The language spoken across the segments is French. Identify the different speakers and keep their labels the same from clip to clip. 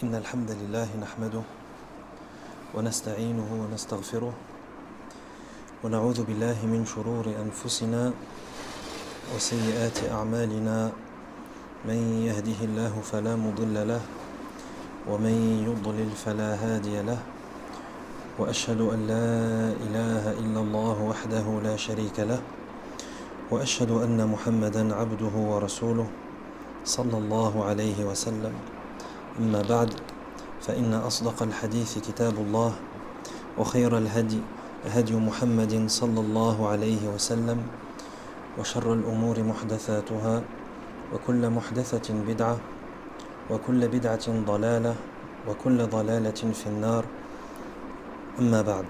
Speaker 1: إن الحمد لله نحمده ونستعينه ونستغفره ونعوذ بالله من شرور أنفسنا وسيئات أعمالنا من يهده الله فلا مضل له ومن يضلل فلا هادي له وأشهد أن لا إله إلا الله وحده لا شريك له وأشهد أن محمدا عبده ورسوله صلى الله عليه وسلم. أما بعد فإن أصدق الحديث كتاب الله وخير الهدي هدي محمد صلى الله عليه وسلم وشر الأمور محدثاتها وكل محدثة بدعة وكل بدعة ضلالة وكل ضلالة في النار. أما بعد.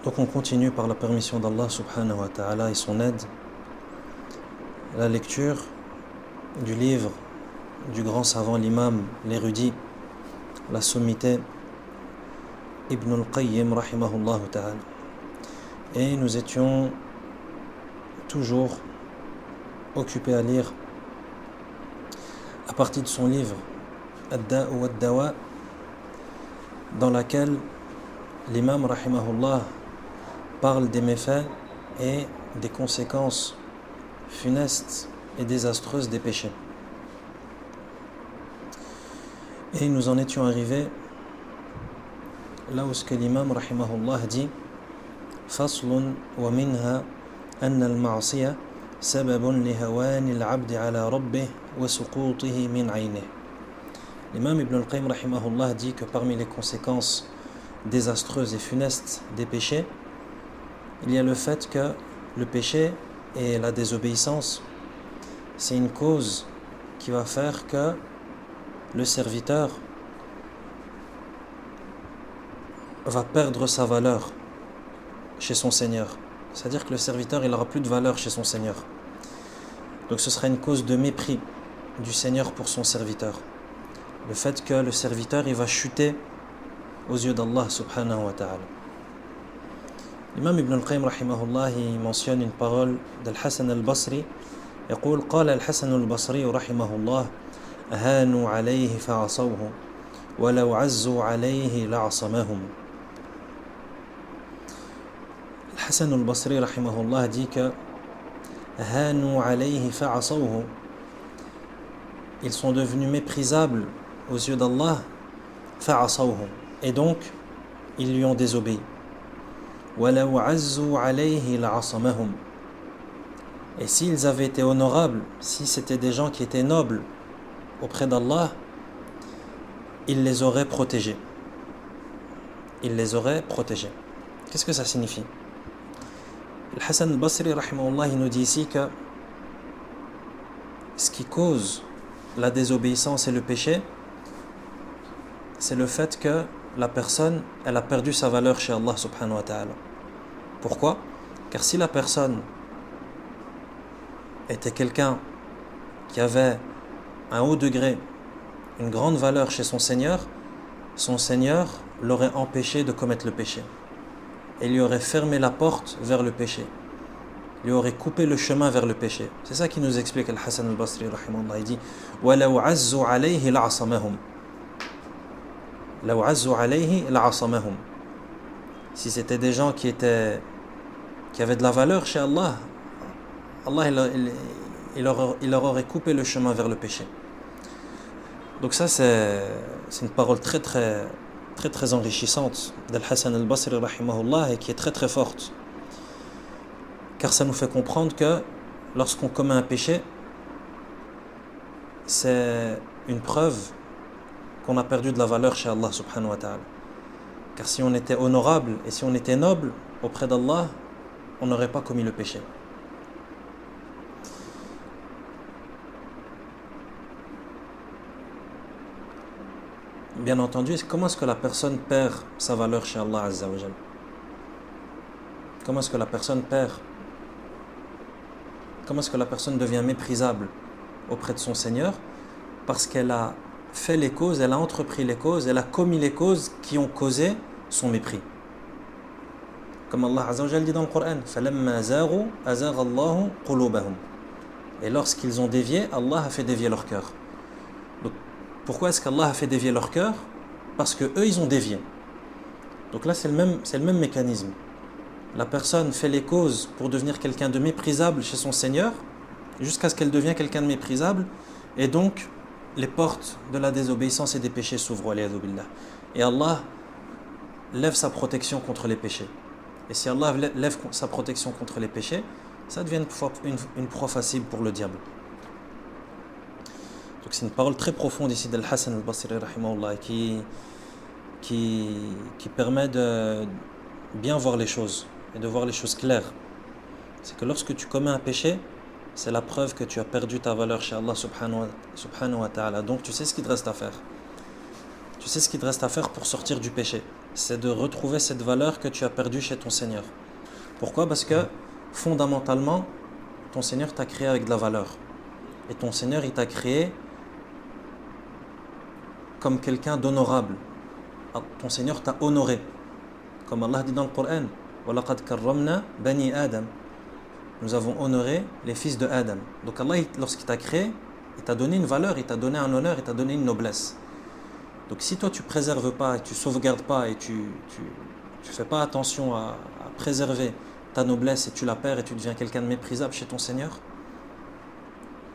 Speaker 1: Donc on continue par la permission d'Allah subhanahu wa ta'ala et son aide la lecture du livre du grand savant, l'imam, l'érudit, la sommité Ibn al-Qayyim rahimahullah ta'ala. Et nous étions toujours occupés à lire à partir de son livre Ad-Da'u wad-Dawa, dans laquelle l'imam rahimahullah parle des méfaits et des conséquences funestes et désastreuses des péchés. Et nous en étions arrivés là où ce que l'imam rahimahullah dit Faslun wa minha anna al-ma'siyah sababun li hawani al-'abd 'ala rabbih wa suqutihi min 'aynihi. L'imam Ibn al-Qayyim rahimahullah dit que parmi les conséquences désastreuses et funestes des péchés, il y a le fait que le péché et la désobéissance, c'est une cause qui va faire que le serviteur va perdre sa valeur chez son Seigneur. C'est-à-dire que le serviteur, il n'aura plus de valeur chez son Seigneur. Donc ce sera une cause de mépris du Seigneur pour son serviteur. Le fait que le serviteur, il va chuter aux yeux d'Allah subhanahu wa ta'ala. L'imam Ibn al-Qayyim rahimahullah, il mentionne une parole d'Al-Hasan al-Basri. يقول قال الحسن البصري رحمه الله هانوا عليه فعصوه ولو عزوا عليه لعصمهم. الحسن البصري رحمه الله dit que هانوا عليه فعصوه, ils sont devenus méprisables aux yeux d'Allah, فعصوه, et donc ils lui ont désobéi. وَلَوْ عَزُّوا عَلَيْهِ لَعَصَمَهُمْ, et s'ils avaient été honorables, si c'était des gens qui étaient nobles auprès d'Allah, il les aurait protégés. Il les aurait protégés. Qu'est-ce que ça signifie? Al-Hasan al-Basri rahimahullah, il nous dit ici que ce qui cause la désobéissance et le péché, c'est le fait que la personne, elle a perdu sa valeur chez Allah subhanahu wa ta'ala. Pourquoi? Car si la personne était quelqu'un qui avait un haut degré, une grande valeur chez son Seigneur l'aurait empêché de commettre le péché. Et lui aurait fermé la porte vers le péché. Il lui aurait coupé le chemin vers le péché. C'est ça qui nous explique Al-Hasan al-Basri rahimahullah. Il dit وَلَوْ عَزُّوا عَلَيْهِ لَعَصَمَهُمْ. Si c'était des gens qui avaient de la valeur chez Allah, il leur aurait coupé le chemin vers le péché. Donc ça c'est une parole très très très très enrichissante d'Al-Hasan al-Basri rahimahullah, et qui est très très forte, car ça nous fait comprendre que lorsqu'on commet un péché, c'est une preuve qu'on a perdu de la valeur chez Allah subhanahu wa ta'ala. Car si on était honorable et si on était noble auprès d'Allah, on n'aurait pas commis le péché. Bien entendu, comment est-ce que la personne perd sa valeur chez Allah azza wa jal? Comment est-ce que la personne devient méprisable auprès de son Seigneur? Parce qu'elle a fait les causes, elle a entrepris les causes, elle a commis les causes qui ont causé son mépris. Comme Allah Azza wa Jalla dit dans le Coran, فَلَمَّا زَاغُوا أَزَاغَ اللَّهُ قُلُوبَهُمْ. Et lorsqu'ils ont dévié, Allah a fait dévier leur cœur. Donc, pourquoi est-ce qu'Allah a fait dévier leur cœur? Parce que eux, ils ont dévié. Donc là, c'est le même mécanisme. La personne fait les causes pour devenir quelqu'un de méprisable chez son Seigneur, jusqu'à ce qu'elle devienne quelqu'un de méprisable, et donc les portes de la désobéissance et des péchés s'ouvrent. Et Allah lève sa protection contre les péchés. Et si Allah lève sa protection contre les péchés, ça devient une proie facile pour le diable. Donc c'est une parole très profonde ici d'Al-Hassan al-Basri rahimahullah, qui permet de bien voir les choses et de voir les choses claires. C'est que lorsque tu commets un péché, c'est la preuve que tu as perdu ta valeur chez Allah subhanahu wa ta'ala. Donc tu sais ce qu'il te reste à faire. Tu sais ce qu'il te reste à faire pour sortir du péché. C'est de retrouver cette valeur que tu as perdue chez ton Seigneur. Pourquoi? Parce que fondamentalement, ton Seigneur t'a créé avec de la valeur. Et ton Seigneur, il t'a créé comme quelqu'un d'honorable. Ton Seigneur t'a honoré. Comme Allah dit dans le Coran, وَلَقَدْ كَرَّمْنَا بَنِي آدَمَ. Nous avons honoré les fils de Adam. Donc Allah, lorsqu'il t'a créé, il t'a donné une valeur, il t'a donné un honneur, il t'a donné une noblesse. Donc si toi tu ne préserves pas, tu ne sauvegardes pas et tu fais pas attention à préserver ta noblesse et tu la perds et tu deviens quelqu'un de méprisable chez ton Seigneur,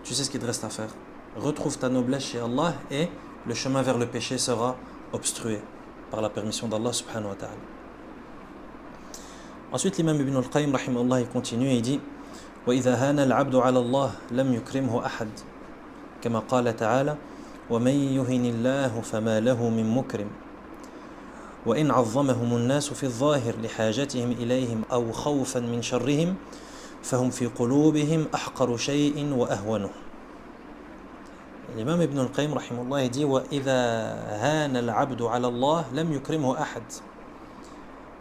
Speaker 1: tu sais ce qu'il te reste à faire. Retrouve ta noblesse chez Allah et le chemin vers le péché sera obstrué par la permission d'Allah subhanahu wa ta'ala. Ensuite l'imam Ibn al-Qayyim rahimahullah, il continue et il dit وَإِذَا هَانَ الْعَبْدُ عَلَى اللَّهِ لَمْ يُكْرِمْهُ أَحَدٍ كما قال تعالى وَمَنْ يُهِنِ اللَّهُ فَمَا لَهُ مِنْ مُكْرِمٍ وَإِنْ عَظَّمَهُمُ النَّاسُ فِي الظَّاهِرِ لِحَاجَتِهِمْ إِلَيْهِمْ أَوْ خَوْفًا مِنْ شَرِّهِمْ فَهُمْ فِي قُلُوبِهِمْ أَحْقَرُ شَيْءٍ وَأَهْوَنُهُ. L'imam Ibn al-Qayyim rahimahullah, il dit وَإِذَا هَانَ الْعَبْدُ عَلَى اللَّهِ لَمْ يُكْرِمْهُ أَحَدٍ.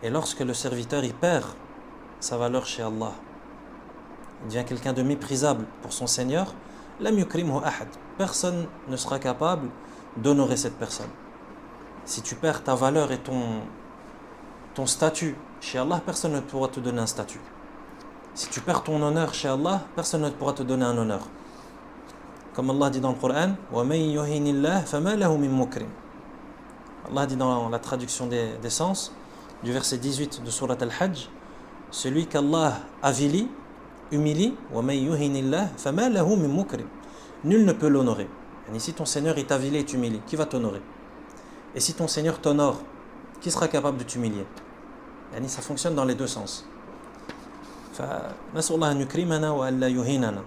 Speaker 1: Et lorsque le serviteur il perd sa valeur chez Allah, il devient quelqu'un de méprisable pour son Seigneur, lam yukrimhu ahad. Personne ne sera capable d'honorer cette personne. Si tu perds ta valeur et ton statut chez Allah, personne ne pourra te donner un statut. Si tu perds ton honneur chez Allah, personne ne pourra te donner un honneur. Comme Allah dit dans le Coran, وَمَنْ يُهِنِ اللَّهِ فَمَا لَهُ مِنْ مُكْرِمٍ. Allah dit dans la traduction des sens du verset 18 de Surat Al-Hajj, celui qu'Allah avilit, humilie, وَمَنْ يُهِنِ اللَّهِ فَمَا لَهُ مِنْ مُكْرِمٍ. Nul ne peut l'honorer. Et si ton Seigneur il t'avilit et t'humilie, qui va t'honorer? Et si ton Seigneur t'honore, qui sera capable de t'humilier? Et ça fonctionne dans les deux sens. فَنَسْأَلُ اللَّهَ أَنْ يُكْرِمَنَا وَأَلَّا يُهِينَنَا.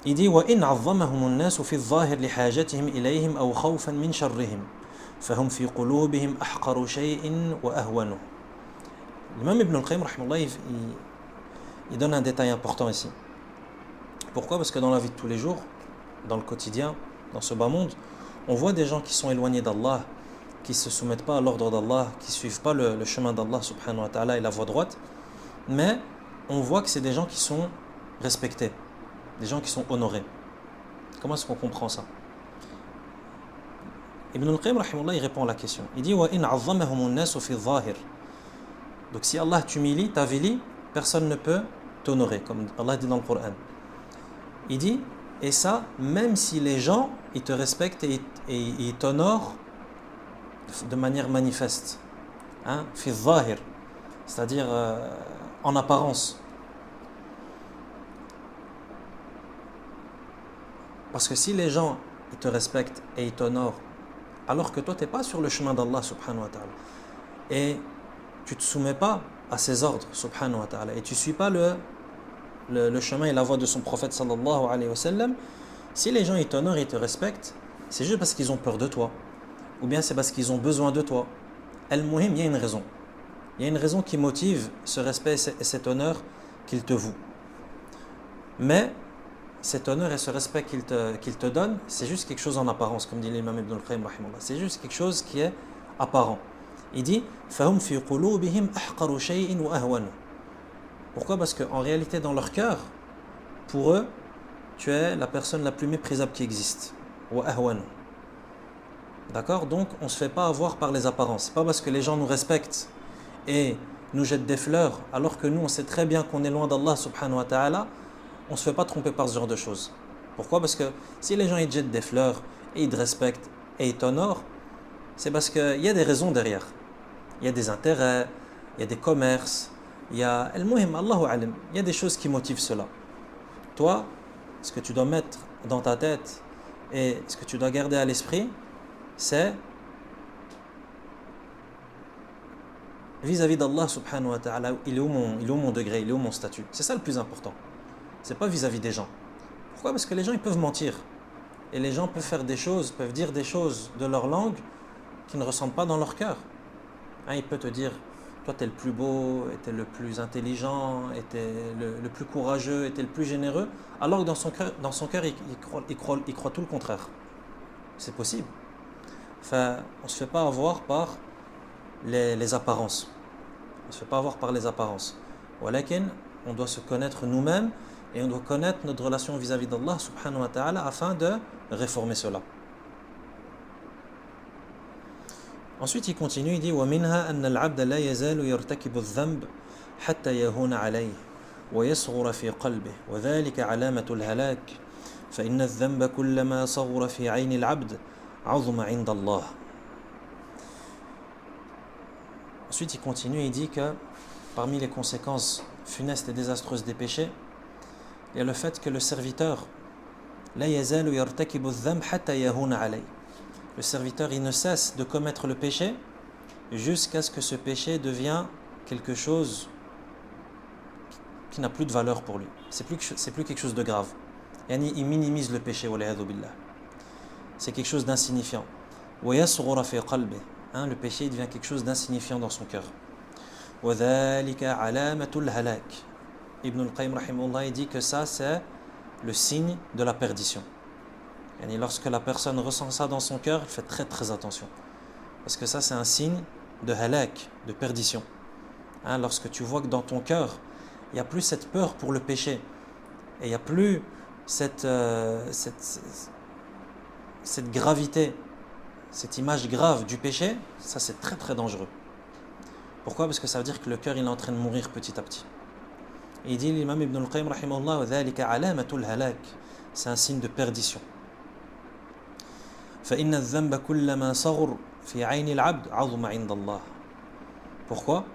Speaker 1: Il dit وَإِنْ عَظَّمَهُمُ النَّاسُ فِي الظَّاهِرِ لِحَاجَتِهِمْ إِلَيْهِمْ أَوْ خَوْفًا مِنْ شَرِّهِمْ فَهُمْ فِي قُلُوبِهِمْ أَحْقَرُ شَيْءٍ وَأَهْوَنُهُ. L'imam Ibn al-Qayyim rahimahullah, il donne un détail important ici. Pourquoi? Parce que dans la vie de tous les jours, dans le quotidien, dans ce bas monde, on voit des gens qui sont éloignés d'Allah, qui ne se soumettent pas à l'ordre d'Allah, qui ne suivent pas le chemin d'Allah subhanahu wa ta'ala et la voie droite, mais on voit que c'est des gens qui sont respectés, des gens qui sont honorés. Comment est-ce qu'on comprend ça? Ibn al-Qayyim rahimahullah, il répond à la question. Il dit وَإِنْ عَظَّمَهُمُ النَّاسُ فِي الظَّاهِرِ. Donc si Allah t'humilie, t'avilit, personne ne peut t'honorer, comme Allah dit dans le Coran. Il dit, et ça, même si les gens, ils te respectent et ils t'honorent de manière manifeste. Hein? Fi zahir, c'est-à-dire en apparence. Parce que si les gens, ils te respectent et ils t'honorent, alors que toi, tu n'es pas sur le chemin d'Allah subhanahu wa ta'ala, et tu ne te soumets pas à ses ordres subhanahu wa ta'ala, et tu ne suis pas le chemin et la voie de son prophète sallallahu alayhi wa sallam, si les gens ils t'honorent et ils te respectent, c'est juste parce qu'ils ont peur de toi, ou bien c'est parce qu'ils ont besoin de toi. Al-Muhim, il y a une raison. Il y a une raison qui motive ce respect et cet honneur qu'ils te vouent. Mais cet honneur et ce respect qu'ils te donnent, c'est juste quelque chose en apparence, comme dit l'imam Ibn al-Qayyim rahimahullah. C'est juste quelque chose qui est apparent. Il dit فَهُمْ فِي قُلُوبِهِمْ أَحْقَرُ شَيْءٍ وَأَهْوَنُ. Pourquoi? Parce qu'en réalité, dans leur cœur, pour eux, tu es la personne la plus méprisable qui existe. وَأَهْوَنُ. D'accord? Donc, on ne se fait pas avoir par les apparences. Ce n'est pas parce que les gens nous respectent et nous jettent des fleurs, alors que nous, on sait très bien qu'on est loin d'Allah subhanahu wa ta'ala, on ne se fait pas tromper par ce genre de choses. Pourquoi? Parce que si les gens ils te jettent des fleurs et ils te respectent et ils t'honorent, c'est parce qu'il y a des raisons derrière. Il y a des intérêts, il y a des commerces, il y a al-muhim, Allahu alim, il y a des choses qui motivent cela. Toi, ce que tu dois mettre dans ta tête et ce que tu dois garder à l'esprit, c'est vis-à-vis d'Allah subhanahu wa ta'ala, il est où mon degré, il est où mon statut. C'est ça le plus important. C'est pas vis-à-vis des gens. Pourquoi? Parce que les gens ils peuvent mentir. Et les gens peuvent faire des choses, peuvent dire des choses de leur langue qui ne ressentent pas dans leur cœur. Hein, il peut te dire, toi tu es le plus beau, tu es le plus intelligent, tu es le plus courageux, tu es le plus généreux, alors que dans son cœur il croit tout le contraire. C'est possible. Enfin, on ne se fait pas avoir par les apparences. On ne se fait pas avoir par les apparences. Walakin, on doit se connaître nous-mêmes et on doit connaître notre relation vis-à-vis d'Allah subhanahu wa ta'ala afin de réformer cela. Ensuite, il continue, il dit وَمِنْهَا أَنَّ الْعَبْدَ لَا يَزَالُ يَرْتَكِبُ الذَّنْبَ حَتَّى يَهُونَ عَلَيْهِ وَيَصْغُرَ فِي قَلْبِهِ وَذَلِكَ عَلَامَةُ الْهَلَاكِ فَإِنَّ الذَّنْبَ كُلَّمَا صَغُرَ فِي عَيْنِ الْعَبْدِ عَظُمَ عِنْدَ اللَّهِ. Ensuite, il continue, il dit que parmi les conséquences funestes et désastreuses des péchés, il y a le fait que le serviteur لا يزال يرتكب الذنب حتى يهون عليه. Le serviteur, il ne cesse de commettre le péché jusqu'à ce que ce péché devienne quelque chose qui n'a plus de valeur pour lui. C'est plus quelque chose de grave. Yani, il minimise le péché. C'est quelque chose d'insignifiant. ويصغر في قلبه. Le péché devient quelque chose d'insignifiant dans son cœur. وذلك علامة الهلاك. Ibn al-Qayyim rahimahullah, il dit que ça c'est le signe de la perdition. Et lorsque la personne ressent ça dans son cœur, elle fait très très attention. Parce que ça c'est un signe de halak, de perdition. Lorsque tu vois que dans ton cœur, il n'y a plus cette peur pour le péché, et il n'y a plus cette gravité, cette image grave du péché, ça c'est très très dangereux. Pourquoi? Parce que ça veut dire que le cœur il est en train de mourir petit à petit. Et il dit l'imam Ibn al-Qayyim rahimahullah وَذَلِكَ عَلَامَةُ الْهَلَاكِ, c'est un signe de perdition. فَإِنَّ الذَّنْبَ كُلَّمَا صَغُرَ فِي عَيْنِ الْعَبْدِ عَظُمَ عِنْدَ اللَّهِ. Pourquoi?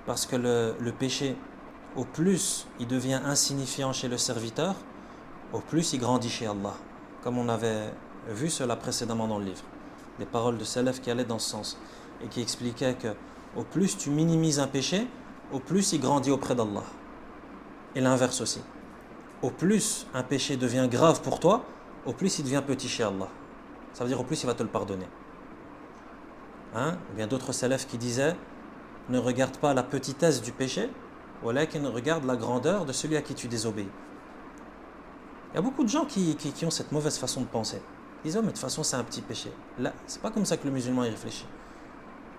Speaker 1: Parce que le péché, au plus il devient insignifiant chez le serviteur, au plus il grandit chez Allah. Comme on avait vu cela précédemment dans le livre. Des paroles de salaf qui allaient dans ce sens et qui expliquaient que au plus tu minimises un péché, au plus il grandit auprès d'Allah. Et l'inverse aussi. Au plus un péché devient grave pour toi, au plus il devient petit chez Allah. Ça veut dire au plus il va te le pardonner. Ou bien d'autres salafs qui disaient ne regarde pas la petitesse du péché, walakin regarde la grandeur de celui à qui tu désobéis. Il y a beaucoup de gens qui ont cette mauvaise façon de penser. Ils disent mais de toute façon c'est un petit péché. Là, c'est pas comme ça que le musulman y réfléchit.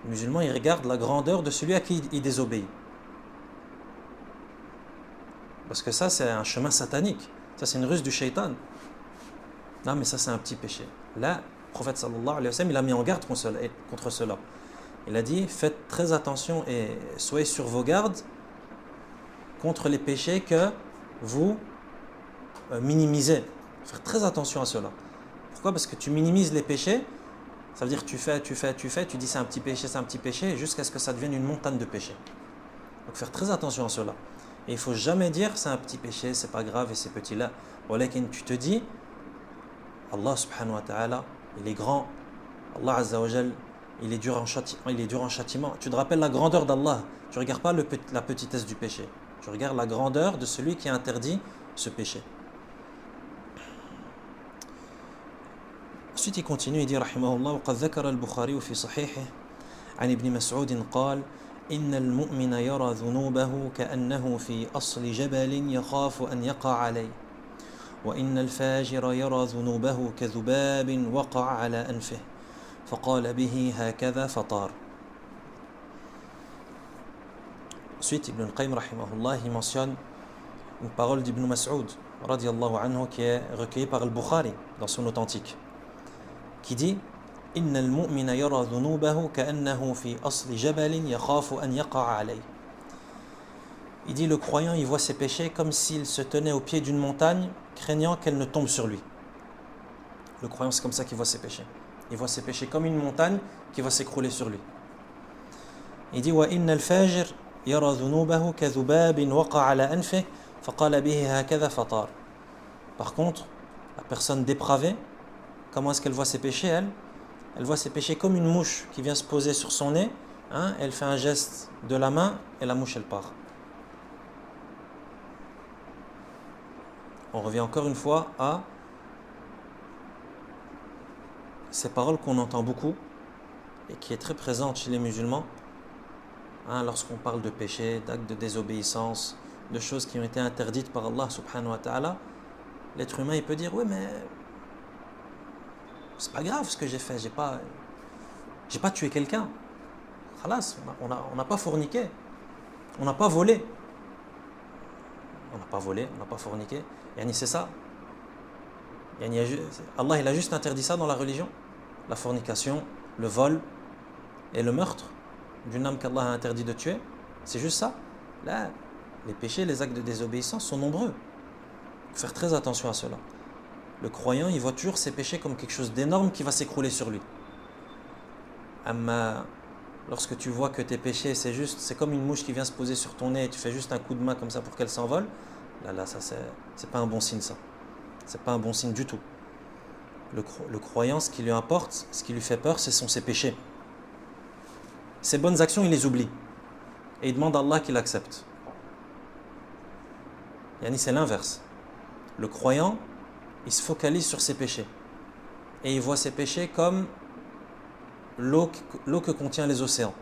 Speaker 1: Le musulman il regarde la grandeur de celui à qui il désobéit. Parce que ça c'est un chemin satanique. Ça c'est une ruse du shaitan. Non mais ça c'est un petit péché. Là, le prophète sallallahu alayhi wa sallam il a mis en garde contre cela. Il a dit faites très attention et soyez sur vos gardes contre les péchés que vous minimisez. Faire très attention à cela. Pourquoi? Parce que tu minimises les péchés, ça veut dire que tu fais, tu dis c'est un petit péché, jusqu'à ce que ça devienne une montagne de péchés. Donc faire très attention à cela. Et il ne faut jamais dire c'est un petit péché, c'est pas grave et c'est petit là. Walakin tu te dis Allah subhanahu wa ta'ala, il est grand, Allah azza wa jal, il est dur en châtiment. Tu te rappelles la grandeur d'Allah, tu ne regardes pas la petitesse du péché, tu regardes la grandeur de celui qui a interdit ce péché. Ensuite il continue, il dit rahimahullah وقد ذكر البخاري في صحيحه عن ابن مسعود قال إن المؤمن يرى ذنوبه كأنه في أصل جبل يخاف أن يقع عليه وإن الفاجر يرى ذنوبه كذباب وقع على أنفه فقال به هكذا فطار. Ensuite Ibn al-Qayyim rahimahullah il mentionne une parole d'Ibn Mas'ud radiyallahu anhu qui est recueillie par al-Bukhari dans son authentique qui dit إن المؤمن يرى ذنوبه كأنه في أصل جبل يخاف أن يقع عليه. Il dit le croyant, il voit ses péchés comme s'il se tenait au pied d'une montagne, craignant qu'elle ne tombe sur lui. Le croyant, c'est comme ça qu'il voit ses péchés. Il voit ses péchés comme une montagne qui va s'écrouler sur lui. Il dit وَإِنَّ الْفَاجِرَ يَرَى ذُنُوبَهُ كَذُبَابٍ وَقَعَ عَلَى أَنْفِهِ فَقَالَ بِهِ هَكَذَا فَطَارَ. Par contre, la personne dépravée, comment est-ce qu'elle voit ses péchés, elle? Elle voit ses péchés comme une mouche qui vient se poser sur son nez, elle fait un geste de la main et la mouche elle part. On revient encore une fois à ces paroles qu'on entend beaucoup et qui est très présente chez les musulmans, lorsqu'on parle de péché, d'actes de désobéissance, de choses qui ont été interdites par Allah subhanahu wa ta'ala. L'être humain il peut dire oui mais c'est pas grave ce que j'ai fait, j'ai pas tué quelqu'un, khalas, on n'a pas forniqué, on n'a pas volé, on n'a pas forniqué. Yani c'est ça. Yani Allah il a juste interdit ça dans la religion, la fornication, le vol et le meurtre d'une âme qu'Allah a interdit de tuer. C'est juste ça. Là, les péchés, les actes de désobéissance sont nombreux. Il faut faire très attention à cela. Le croyant, il voit toujours ses péchés comme quelque chose d'énorme qui va s'écrouler sur lui. Amma, lorsque tu vois que tes péchés, c'est comme une mouche qui vient se poser sur ton nez et tu fais juste un coup de main comme ça pour qu'elle s'envole, là ça c'est pas un bon signe ça. C'est pas un bon signe du tout. Le croyant, ce qui lui importe, ce qui lui fait peur, ce sont ses péchés. Ses bonnes actions, il les oublie. Et il demande à Allah qu'il accepte. Yani c'est l'inverse. Le croyant, il se focalise sur ses péchés. Et il voit ses péchés comme l'eau que contient les océans.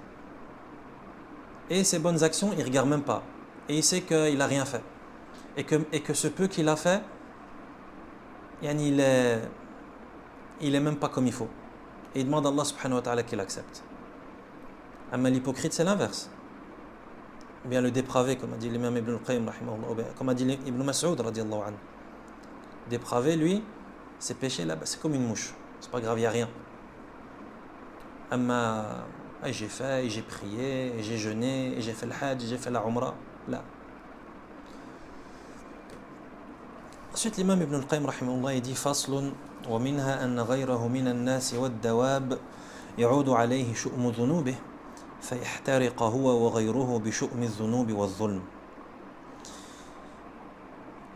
Speaker 1: Et ses bonnes actions, il ne regarde même pas. Et il sait qu'il n'a rien fait. Et que ce peu qu'il a fait, yani il est même pas comme il faut. Et il demande à Allah subhanahu wa ta'ala qu'il accepte. Mais l'hypocrite, c'est l'inverse. Ou bien le dépravé, comme a dit l'imam Ibn al-Qayyim, comme a dit Ibn Mas'ud, radiallahu anhu. Dépravé, lui, ses péchés, là, c'est comme une mouche. C'est pas grave, il n'y a rien. J'ai fait, et j'ai prié, et j'ai jeûné, et j'ai fait le hajj, et j'ai fait la umrah. Là. Ensuite, l'imam Ibn al-Qayyim, rahimahullah, il dit Faslun, wa minha anna ghayrahu min an-nas wa ad-dawab يعود عليه شؤم ذنوبه فيحترق هو وغيره بشؤم الذنوب والظلم.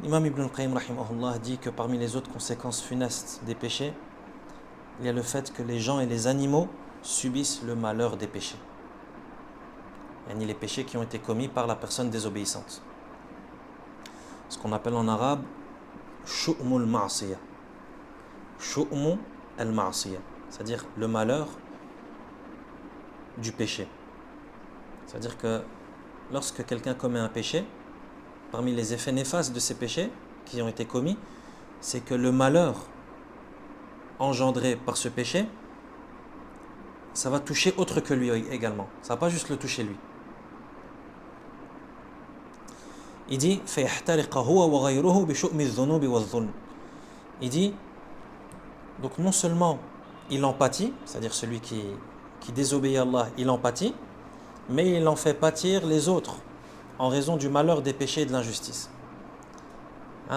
Speaker 1: L'imam Ibn al-Qayyim rahimahullah dit que parmi les autres conséquences funestes des péchés, il y a le fait que les gens et les animaux subissent le malheur des péchés. Yani les péchés qui ont été commis par la personne désobéissante. Ce qu'on appelle en arabe shu'mu al-ma'siyah. Shu'mu al-ma'siyah, c'est-à-dire le malheur du péché. C'est-à-dire que lorsque quelqu'un commet un péché, parmi les effets néfastes de ces péchés qui ont été commis, c'est que le malheur engendré par ce péché, ça va toucher autre que lui également. Ça ne va pas juste le toucher lui. Il dit il dit donc non seulement il en pâtit, c'est-à-dire celui qui désobéit à Allah, il en pâtit, mais il en fait pâtir les autres en raison du malheur des péchés et de l'injustice.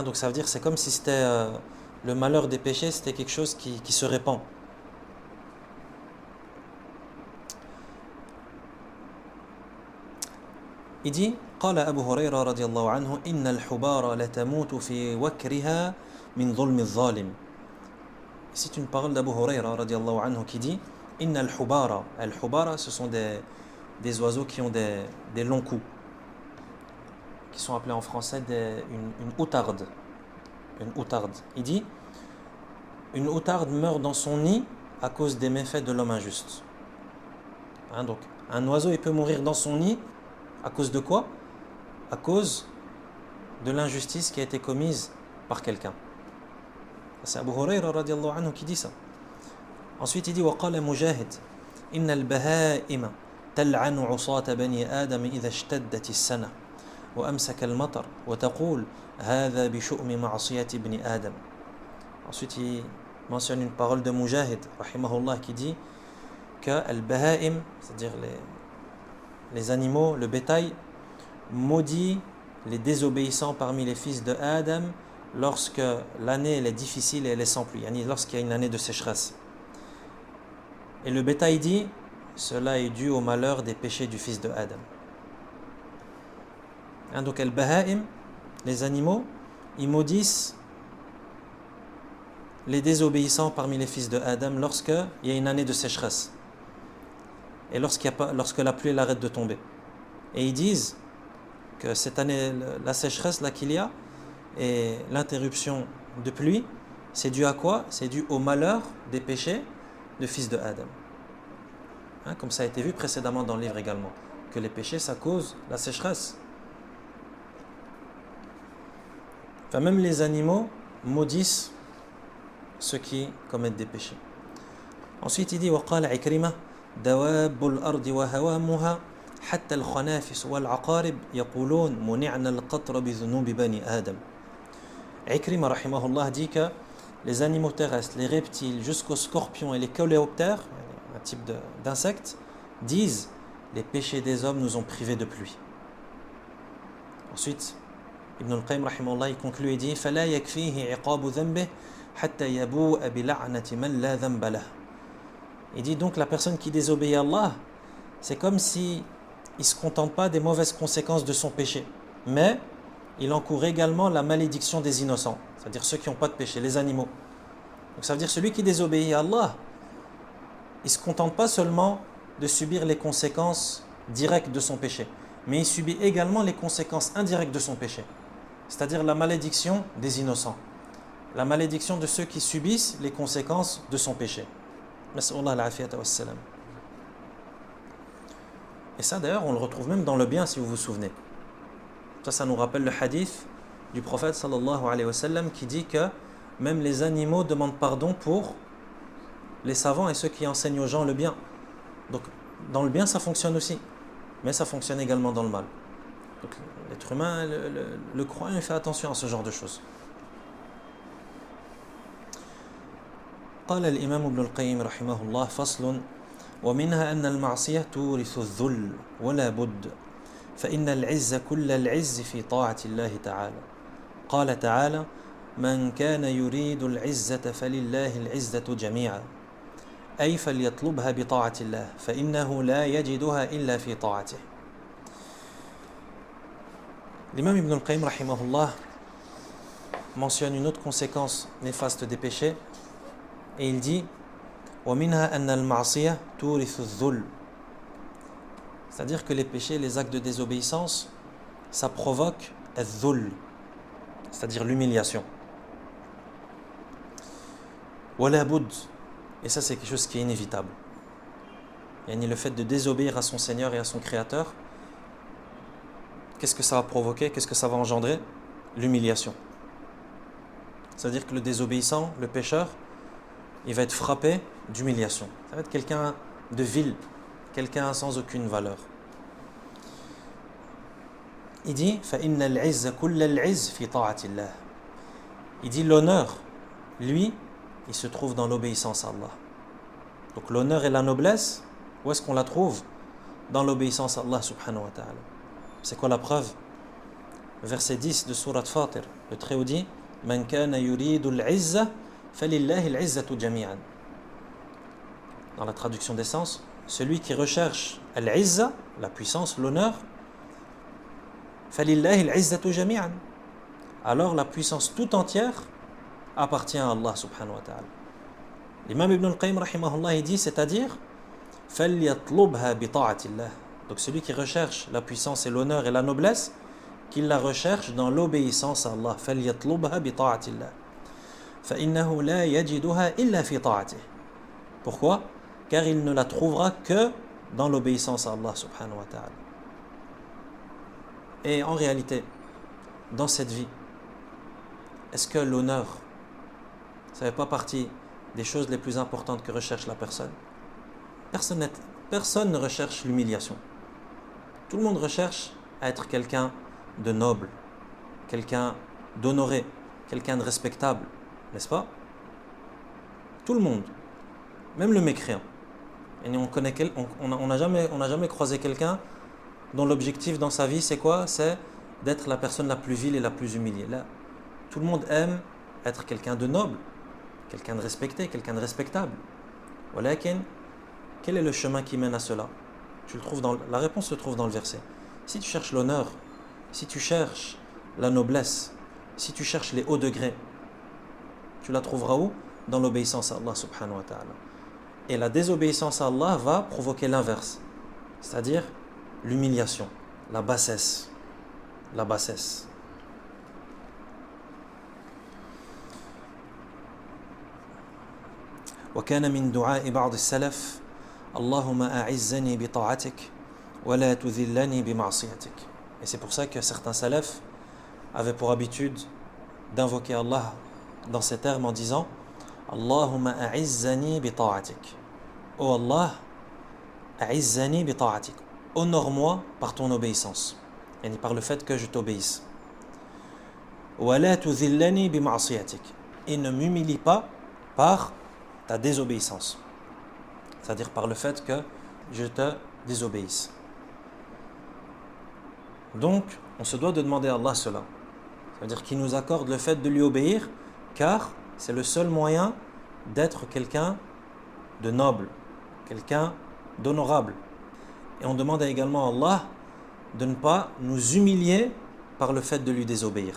Speaker 1: Donc ça veut dire c'est comme si c'était le malheur des péchés, c'était quelque chose qui se répand. Il dit قال أبو هريرة رضي الله عنه إن الحبار لتموت في وكرها من ظلم الظالم. C'est une parole d'Abu Huraira radiallahu anhu qui dit إن الحبار. Al-hubara, ce sont des oiseaux qui ont des longs coups, qui sont appelés en français une outarde. Une outarde. Il dit une outarde meurt dans son nid à cause des méfaits de l'homme injuste. Donc un oiseau il peut mourir dans son nid à cause de quoi? À cause de l'injustice qui a été commise par quelqu'un. C'est Abu Huraira radiallahu anhu qui dit ça. Ensuite il dit وقال مجاهد إن البهائم تلعن عصاة بني آدم إذا اشتدت السنة وأمسك المطر وتقول هذا بشؤم معصية ابن آدم. Ensuite il mentionne une parole de Mujahid rahimahullah qui dit que al-bahaim, c'est-à-dire les animaux, le bétail, maudit les désobéissants parmi les fils de Adam lorsque l'année elle est difficile et elle est sans pluie, lorsqu'il y a une année de sécheresse. Et le bétail dit, cela est dû au malheur des péchés du fils de Adam. Donc al-Baha'im, les animaux, ils maudissent les désobéissants parmi les fils de Adam lorsqu'il y a une année de sécheresse et lorsque la pluie elle arrête de tomber. Et ils disent que cette année, la sécheresse là qu'il y a et l'interruption de pluie, c'est dû à quoi? C'est dû au malheur des péchés de fils de Adam. Comme ça a été vu précédemment dans le livre également, que les péchés ça cause la sécheresse. Enfin, même les animaux maudissent ceux qui commettent des péchés. Ensuite il dit وقال عكرمة دواب الأرض وهوامها حتى الخنافس والعقارب يقولون منعنا القطر بذنوب بني آدم. Ikrima rahimahullah dit que les animaux terrestres, les reptiles jusqu'aux scorpions et les coléoptères, un type d'insectes, disent les péchés des hommes nous ont privés de pluie. Ensuite Ibn al-Qayyim rahimahullah il conclut et dit فلا يكفيه عقاب ذنبه حتى يبوء بلعنة من لا ذنب له. Il dit donc la personne qui désobéit à Allah, c'est comme si il ne se contente pas des mauvaises conséquences de son péché, mais il encourt également la malédiction des innocents, c'est-à-dire ceux qui n'ont pas de péché, les animaux. Donc ça veut dire celui qui désobéit à Allah, il ne se contente pas seulement de subir les conséquences directes de son péché, mais il subit également les conséquences indirectes de son péché, c'est-à-dire la malédiction des innocents, la malédiction de ceux qui subissent les conséquences de son péché. Et ça d'ailleurs on le retrouve même dans le bien si vous vous souvenez. Ça nous rappelle le hadith du prophète sallallahu alayhi wa sallam qui dit que même les animaux demandent pardon pour les savants et ceux qui enseignent aux gens le bien. Donc dans le bien ça fonctionne aussi, mais ça fonctionne également dans le mal. Donc l'être humain, le croyant, il fait attention à ce genre de choses. قال الإمام ابن القيم رحمه الله فصل ومنها أن المعصية تورث الذل ولا بد فإن العز كل العز في طاعة الله تعالى قال تعالى من كان يريد العزة فلله العزة جميعا أي فليطلبها بطاعة الله فإنه لا يجدها إلا في طاعته. L'imam Ibn al-Qayyim rahimahullah mentionne une autre conséquence néfaste des péchés et il dit وَمِنْهَا أَنَّ الْمَعْصِيَةَ تُورِثُ الذُّلَّ. C'est-à-dire que les péchés, les actes de désobéissance, ça provoque الذُّلَّ, c'est-à-dire l'humiliation. وَلَا بُدْ, et ça c'est quelque chose qui est inévitable. Yani le fait de désobéir à son Seigneur et à son Créateur, qu'est-ce que ça va provoquer? Qu'est-ce que ça va engendrer? L'humiliation. C'est-à-dire que le désobéissant, le pécheur, il va être frappé d'humiliation. Ça va être quelqu'un de vil, quelqu'un sans aucune valeur. Il dit فَإِنَّ الْعِزَّ كُلَّ الْعِزِّ فِي طَاعَةِ اللَّهِ. Il dit l'honneur, lui, il se trouve dans l'obéissance à Allah. Donc l'honneur et la noblesse, où est-ce qu'on la trouve? Dans l'obéissance à Allah subhanahu wa ta'ala. C'est quoi la preuve? Verset 10 de Surat Fatir, le Très-Haut dit مَنْ كَانَ يُرِيدُ الْعِزَّةَ فَلِلَّهِ الْعِزَّةُ جَمِيعًا. Dans la traduction des sens, celui qui recherche al-izza, la puissance, l'honneur, فَلِلَّهِ الْعِزَّةُ جَمِيعًا. Alors la puissance tout entière appartient à Allah subhanahu wa ta'ala. L'imam Ibn al-Qayyim rahimahullah il dit, c'est-à-dire فَلْيَطْلُبْهَا بِطَاعَةِ اللَّهِ. Donc celui qui recherche la puissance et l'honneur et la noblesse, qu'il la recherche dans l'obéissance à Allah. فَلْيَطْلُبْهَا بِطَاعَةِ اللَّهِ فَإِنَّهُ لَا يَجِدُهَا إِلَّا فِي طَاعَتِهِ. Pourquoi? Car il ne la trouvera que dans l'obéissance à Allah subhanahu wa ta'ala. Et en réalité, dans cette vie, est-ce que l'honneur, ça ne fait pas partie des choses les plus importantes que recherche la personne? Personne ne recherche l'humiliation. Tout le monde recherche à être quelqu'un de noble, quelqu'un d'honoré, quelqu'un de respectable, n'est-ce pas? Tout le monde, même le mécréant. Et on n'a jamais croisé quelqu'un dont l'objectif dans sa vie, c'est quoi? C'est d'être la personne la plus vile et la plus humiliée. Là, tout le monde aime être quelqu'un de noble, quelqu'un de respecté, quelqu'un de respectable. Walakin, quel est le chemin qui mène à cela? La réponse se trouve dans le verset. Si tu cherches l'honneur, si tu cherches la noblesse, si tu cherches les hauts degrés, tu la trouveras où? Dans l'obéissance à Allah subhanahu wa ta'ala. Et la désobéissance à Allah va provoquer l'inverse, c'est-à-dire l'humiliation, la bassesse. La bassesse. وكان من دعاء بعض السلف اللهم أعزني بطاعتك ولا تذلني بمعصيتك. Et c'est pour ça que certains salafs avaient pour habitude d'invoquer Allah dans ces termes en disant Allahumma a'izzani bi ta'atik. Oh Allah, a'izzani bi ta'atik. Honore-moi par ton obéissance, et par le fait que je t'obéisse. Wa la tudhillani bi ma'siyatik. Et ne m'humilie pas par ta désobéissance, c'est-à-dire par le fait que je te désobéisse. Donc, on se doit de demander à Allah cela, c'est-à-dire qu'il nous accorde le fait de lui obéir, car c'est le seul moyen d'être quelqu'un de noble, quelqu'un d'honorable. Et on demande également à Allah de ne pas nous humilier par le fait de lui désobéir.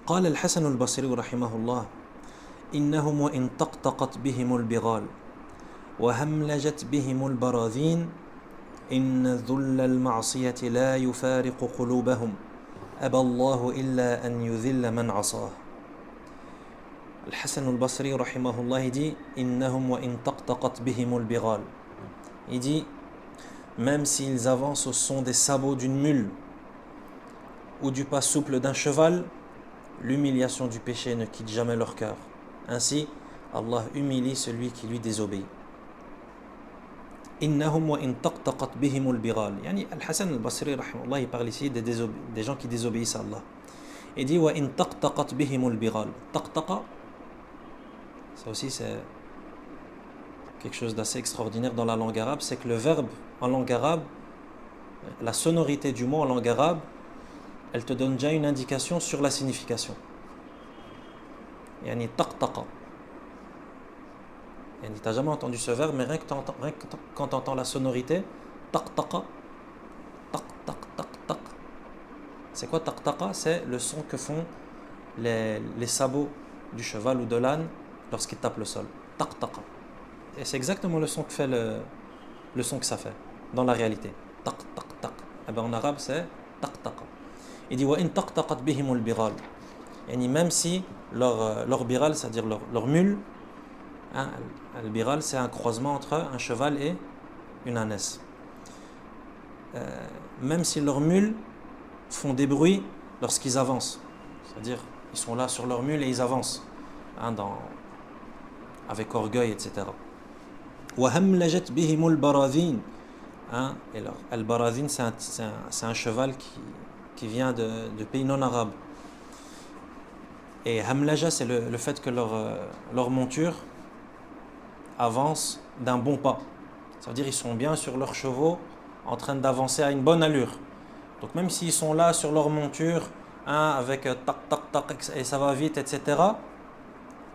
Speaker 1: قال الحسن البصري رحمه الله إنهم وإن طقطقت بهم البغال وهملجت بهم البراذين إن ذل المعصية لا يفارق قلوبهم أبى الله إلا أن يذل من عصاه. الحسن البصري رحمه الله dit إنهم وإن طقطقت بهم البغال. Il dit même s'ils avancent au son des sabots d'une mule ou du pas souple d'un cheval, l'humiliation du péché ne quitte jamais leur cœur. Ainsi, Allah humilie celui qui lui désobéit. Innahum wa in taqtaqat bihimul bighal. Yani Al-Hasan al-Basri rahimahullah, il parle ici des gens qui désobéissent à Allah. Il dit wa in taqtaqat bihimul bighal. Taqtaqa, ça aussi c'est quelque chose d'assez extraordinaire dans la langue arabe, c'est que le verbe en langue arabe, la sonorité du mot en langue arabe, elle te donne déjà une indication sur la signification. Yani taqtaqa. Yani t'as jamais entendu ce verbe, mais rien que quand tu entends la sonorité, taqtaqa, taq, taq, taq, taq. C'est quoi taqtaqa? C'est le son que font les sabots du cheval ou de l'âne lorsqu'ils tapent le sol. Taqtaqa. Et c'est exactement le son que fait le son que ça fait dans la réalité. Taq, taq, taq. Et ben en arabe c'est taqtaqa. Il dit wa in taqtaqat bihimul bighal. Yani même si leur biral, c'est-à-dire leur mule, hein, le biral c'est un croisement entre un cheval et une ânesse. Même si leurs mules font des bruits lorsqu'ils avancent, c'est-à-dire ils sont là sur leur mule et ils avancent, hein, avec orgueil, etc. Wa hamlajat bihimul baradhin. Et al-baradhin c'est un cheval qui vient de pays non arabes. Et hamlaja, c'est le fait que leur monture avance d'un bon pas. Ça veut dire qu'ils sont bien sur leurs chevaux, en train d'avancer à une bonne allure. Donc même s'ils sont là sur leur monture, hein, avec tac tac tac et ça va vite, etc.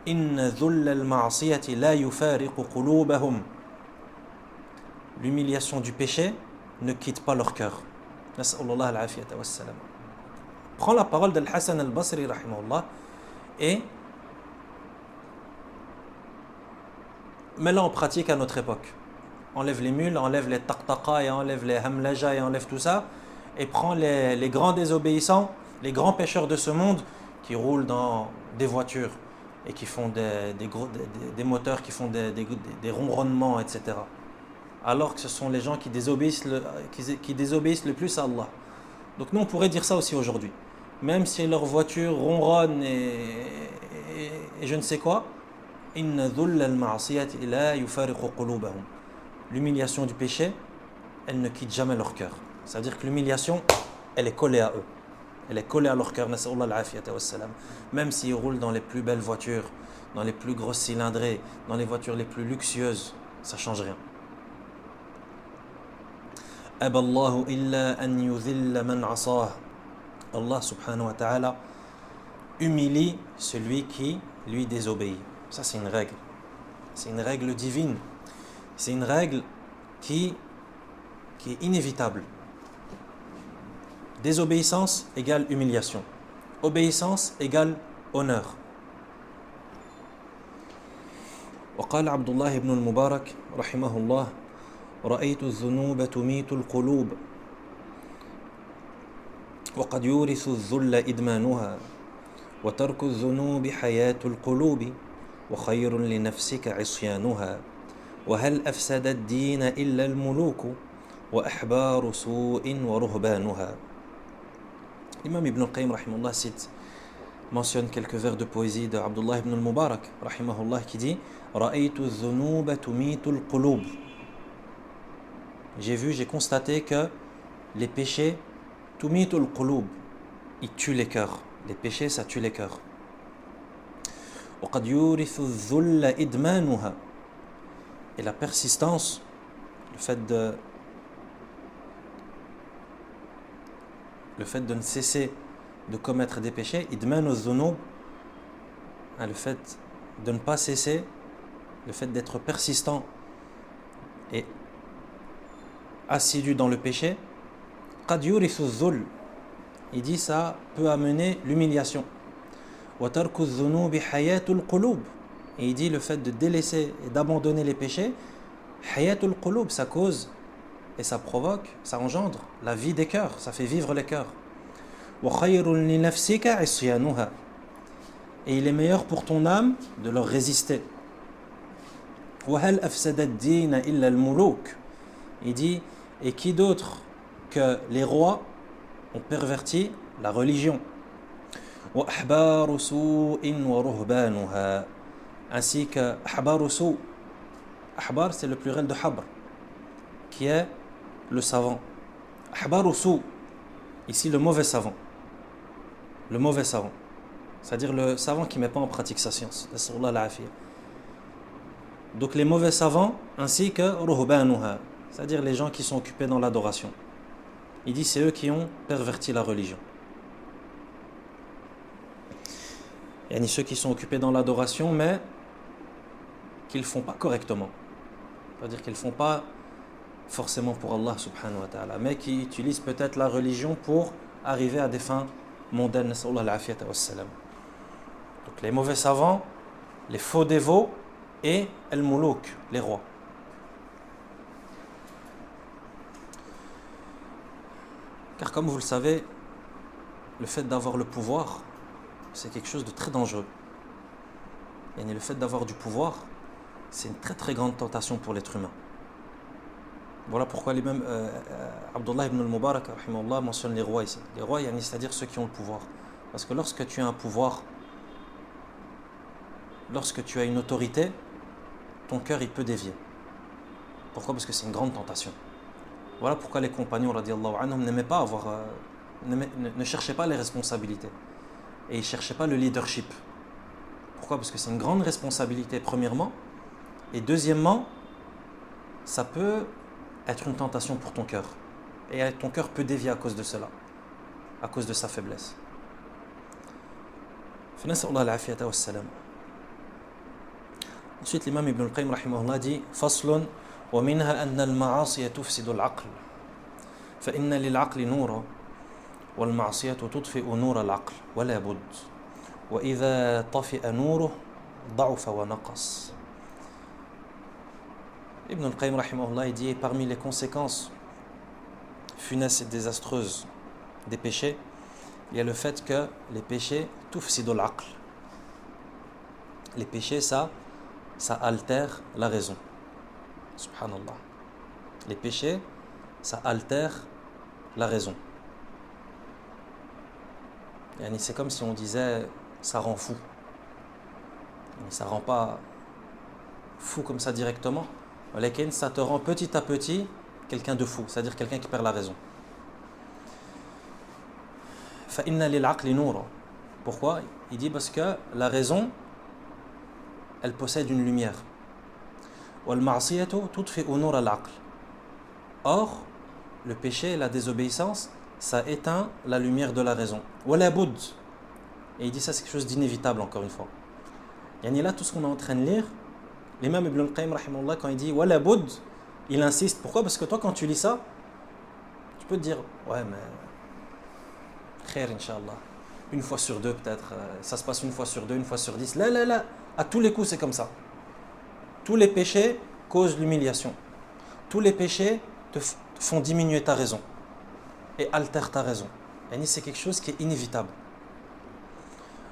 Speaker 1: Inna dhull al-ma'siyati la yufariqu qulubahum. L'humiliation du péché ne quitte pas leur cœur. Nas'alullah al-afiyata was-salam. Prends la parole d'Al-Hasan al-Basri rahimahullah et mets-la en pratique à notre époque. Enlève les mules, enlève les taqtaqa et enlève les hamlaja et enlève tout ça et prends les grands désobéissants, les grands pécheurs de ce monde qui roulent dans des voitures et qui font des moteurs qui font des ronronnements, etc. Alors que ce sont les gens qui désobéissent le plus à Allah. Donc nous on pourrait dire ça aussi aujourd'hui. Même si leur voiture ronronne et je ne sais quoi, inna dhull al-ma'siyati la yufariqu qulubahum. L'humiliation du péché, elle ne quitte jamais leur cœur. C'est-à-dire que l'humiliation, elle est collée à eux. Elle est collée à leur cœur. Nas'alullah al-afiyata was-salam. Même s'ils roulent dans les plus belles voitures, dans les plus grosses cylindrées, dans les voitures les plus luxueuses, ça ne change rien. Aballahu illa an yudhilla man asah. Allah subhanahu wa ta'ala humilie celui qui lui désobéit. Ça, c'est une règle. C'est une règle divine. C'est une règle qui est inévitable. Désobéissance égale humiliation. Obéissance égale honneur. وقال عبد الله بن المبارك رحمه الله رأيت الذنوب تميت القلوب وقد يورث الذل إدمانها وترك الذنوب حياة القلوب وخير لنفسك عصيانها وهل أفسد الدين إلا الملوك وأحبار سوء ورهبانها. L'imam Ibn al-Qayyim rahimahullah mentionne quelques vers de poésie de Abdullah ibn al-Mubarak rahimahullah qui dit Ra'aytu dhunuba tumitu al-qulub. J'ai constaté que les péchés tumitu al-qulub, ils tuent les cœurs. Les péchés, ça tue les cœurs. وقد يورث الذل إدمانها. Et la persistance, le fait de ne cesser de commettre des péchés, idman al-dhunub, le fait de ne pas cesser, le fait d'être persistant et assidu dans le péché, qad yurithu dhul, il dit ça peut amener l'humiliation. Wa tarku dhunubi hayatul qulub, et il dit le fait de délaisser et d'abandonner les péchés, hayatul qulub, ça cause et ça provoque, ça engendre la vie des cœurs, ça fait vivre les cœurs. Et il est meilleur pour ton âme de leur résister. Il dit, et qui d'autre que les rois ont perverti la religion. Ainsi que ahbar, c'est le pluriel de habr, qui est le savant. Ahbarusu, ici le mauvais savant. Le mauvais savant, c'est-à-dire le savant qui ne met pas en pratique sa science. Donc les mauvais savants, ainsi que ruhbanuha, c'est-à-dire les gens qui sont occupés dans l'adoration. Il dit c'est eux qui ont perverti la religion. Il y a ceux qui sont occupés dans l'adoration, mais qu'ils ne le font pas correctement. C'est-à-dire qu'ils ne le font pas forcément pour Allah subhanahu wa ta'ala, mais qui utilisent peut-être la religion pour arriver à des fins mondaines. Donc les mauvais savants, les faux dévots et al-muluk, les rois. Car comme vous le savez, le fait d'avoir le pouvoir, c'est quelque chose de très dangereux. Et le fait d'avoir du pouvoir, c'est une très très grande tentation pour l'être humain. Voilà pourquoi l'imam Abdullah ibn al-Mubarak mentionne les rois ici. Les rois, c'est-à-dire ceux qui ont le pouvoir. Parce que lorsque tu as un pouvoir, lorsque tu as une autorité, ton cœur il peut dévier. Pourquoi? Parce que c'est une grande tentation. Voilà pourquoi les compagnons radiallahu anhum n'aimaient pas avoir, ne cherchaient pas les responsabilités. Et ils ne cherchaient pas le leadership. Pourquoi? Parce que c'est une grande responsabilité premièrement. Et deuxièmement, ça peut être une tentation pour ton cœur. Et ton cœur peut dévier à cause de cela, à cause de sa faiblesse. Ensuite, l'imam Ibn al-Qayyim rahimahullah dit Faslun wa minha anna al-ma'asiya tufsidu al-aql fa inna lil-aqli nura wal ma'asiyatu tudfi'u nura al-aql wa la bud wa idha tafi'a nuruhu da'ufa wa naqas. Ibn al-Qayyim rahimahullah dit parmi les conséquences funestes et désastreuses des péchés, il y a le fait que les péchés tufsidul aql. Les péchés, ça altère la raison. Subhanallah. Les péchés, ça altère la raison. C'est comme si on disait ça rend fou. Ça rend pas fou comme ça directement. Ça te rend petit à petit quelqu'un de fou, c'est-à-dire quelqu'un qui perd la raison. Pourquoi? Il dit parce que la raison, elle possède une lumière. وَالْمَعْصِيَةُ تُطْفِئُ نُورَ الْعَقْلِ. Or, le péché et la désobéissance, ça éteint la lumière de la raison. وَلَا بُدْ. Et il dit ça, c'est quelque chose d'inévitable, encore une fois. Yani là, tout ce qu'on est en train de lire, l'imam Ibn al-Qayyim, rahimahullah, quand il dit وَلَا بُدْ, il insiste. Pourquoi? Parce que toi, quand tu lis ça, tu peux te dire, ouais, mais khair, Inch'Allah. Une fois sur deux, peut-être. Ça se passe une fois sur deux, une fois sur 10. Là. À tous les coups, c'est comme ça. Tous les péchés causent l'humiliation. Tous les péchés te font diminuer ta raison et altèrent ta raison. Et c'est quelque chose qui est inévitable.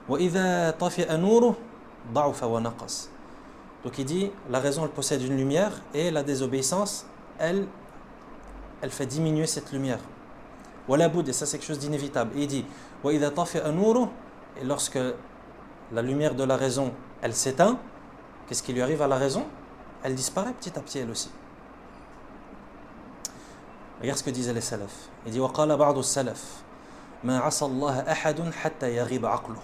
Speaker 1: وَإِذَا طَفِئَ نُورُهُ ضَعُفَ وَنَقَصَ. Donc il dit, la raison, elle possède une lumière et la désobéissance, elle fait diminuer cette lumière. وَلَا بُدْ, et ça c'est quelque chose d'inévitable. Et il dit, وَإِذَا طَفِئَ نُورُهُ, et lorsque la lumière de la raison, elle s'éteint, qu'est-ce qui lui arrive à la raison? Elle disparaît petit à petit, elle aussi. Regarde ce que disaient les salafs. Il dit وَقَالَ بَعْضُ السَّلَفِ مَا عَصَى اللَّهَ أَحَدٌ حَتَّى يَغِيبَ عَقْلُهُ.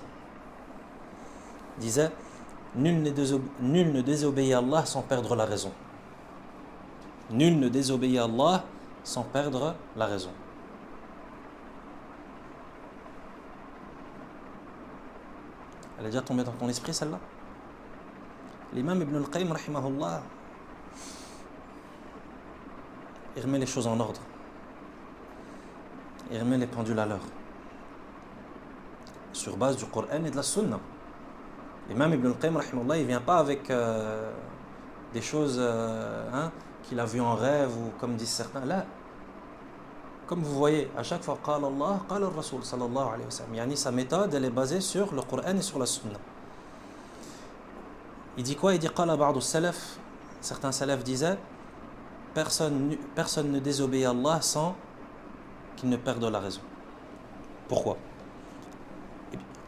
Speaker 1: Il disait nul ne désobéit à Allah sans perdre la raison. Nul ne désobéit à Allah sans perdre la raison. Elle est déjà tombée dans ton esprit, celle-là? L'imam Ibn al-Qayyim, rahimahullah, il remet les choses en ordre. Il remet les pendules à l'heure. Sur base du Coran et de la Sunna. L'imam Ibn al-Qayyim, rahimahullah, il ne vient pas avec des choses qu'il a vues en rêve ou comme disent certains. Là, comme vous voyez, à chaque fois, قال Allah, قال الرسول صلى الله عليه وسلم. Yani, sa méthode, elle est basée sur le Coran et sur la Sunna. Il dit quoi? Il dit قال بعض السلف. Certains salafs disaient personne ne désobéit à Allah sans qu'il ne perde la raison. Pourquoi?